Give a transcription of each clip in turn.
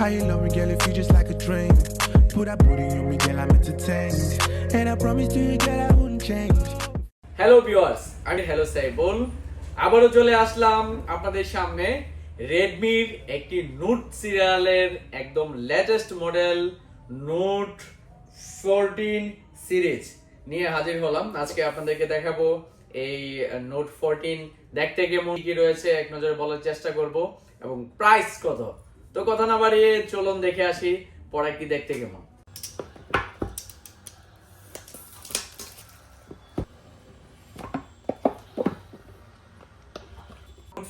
How you love me, girl, if you just like a drink. Put that booty on me, girl, I'm entertained. And I promise to you, girl, I wouldn't change. Hello viewers, আমি hello Saibul আবারও চলে আসলাম আপনাদের সামনে রেডমির একটি note সিরিয়ালের একদম latest model note 14 series নিয়ে হাজির হলাম। আজকে আপনাদেরকে দেখাবো এই নোট 14 দেখতে কেমন কি রয়েছে এক নজরে বলার চেষ্টা করব এবং প্রাইস কত। তো কথা না বাড়িয়ে চলুন দেখে আসি প্রোডাক্টটি দেখতে কেমন।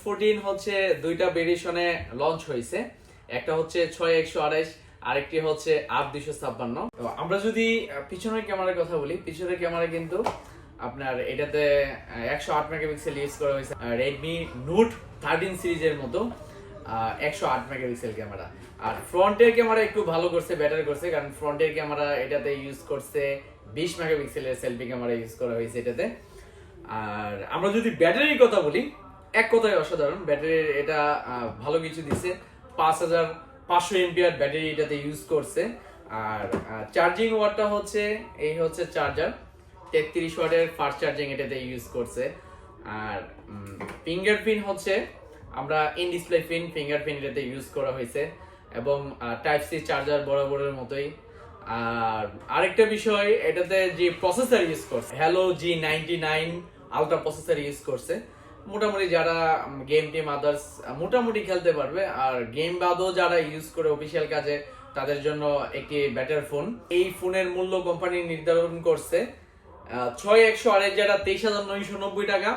14 হচ্ছে দুইটা ভেরিয়েশনে লঞ্চ হয়েছে, একটা হচ্ছে 6128 আরেকটি হচ্ছে 8256। তো আমরা যদি পিছনের ক্যামেরার কথা বলি, পিছনের ক্যামেরা কিন্তু আপনার এটাতে 108 মেগাপিক্সেল ইউজ করা হয়েছে। Redmi Note 13 সিরিজের মতো 108 মেগাপিক্সেল ক্যামেরা। আর ফ্রন্টের ক্যামেরা একটু ভালো করছে, বেটার করছে, কারণ ফ্রন্টের ক্যামেরা এটাতে ইউজ করছে 20 মেগাপিক্সেলের সেলফি ক্যামেরা ইউজ করা হয়েছে এটাতে। আর আমরা যদি ব্যাটারির কথা বলি, এক কথায় অসাধারণ ব্যাটারি, এটা ভালো কিছু দিছে। 5500 এমপিআর ব্যাটারি এটাতে ইউজ করছে। আর চার্জিং ওয়াটটা হচ্ছে এই হচ্ছে চার্জার 33 ওয়াটের ফাস্ট চার্জিং এটাতে ইউজ করছে। আর ফিঙ্গারপ্রিন্ট হচ্ছে আমরা ইন ডিসপ্লে ফিঙ্গারপ্রিন্ট এটাতে ইউজ করা হয়েছে এবং টাইপ সি চার্জার বরাবরের মতোই। আর আরেকটা বিষয়, এটাতে যে প্রসেসর ইউজ করছে hello G99 ultra processor use করছে। মোটামুটি যারা গেম টিম আদার্স মোটামুটি খেলতে পারবে, আর গেম বাদও যারা ইউজ করে অফিসিয়াল কাজে তাদের জন্য একটি বেটার ফোন। এই ফোনের মূল্য কোম্পানি নির্ধারণ করছে 6128 যেটা 23,990 টাকা,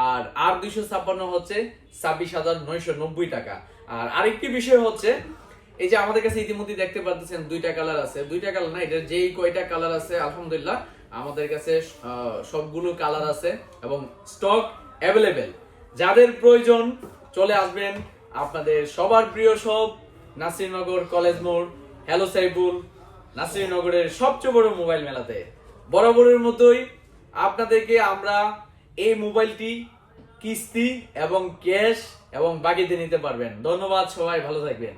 আর 8256 হচ্ছে 26,990 টাকা। আর আরেকটি বিষয় হচ্ছে, এই যে আমাদের কাছে ইতিমধ্যে দেখতে পাচ্ছেন দুইটা কালার আছে, দুইটা কালার না, এটার যেই কয়টা কালার আছে আলহামদুলিল্লাহ আমাদের কাছে সবগুলো কালার আছে এবং স্টক অ্যাভেলেবেল। যাদের প্রয়োজন চলে আসবেন আপনাদের সবার প্রিয় শপ নাসিরনগর কলেজ মোড় হ্যালো সাইবুল নাসিরনগরের সবচেয়ে বড় মোবাইল মেলাতে। বরাবরের মতোই আপনাদেরকে আমরা এই মোবাইলটি কিস্তি এবং ক্যাশ এবং বাকিতে নিতে পারবেন। ধন্যবাদ, সবাই ভালো থাকবেন।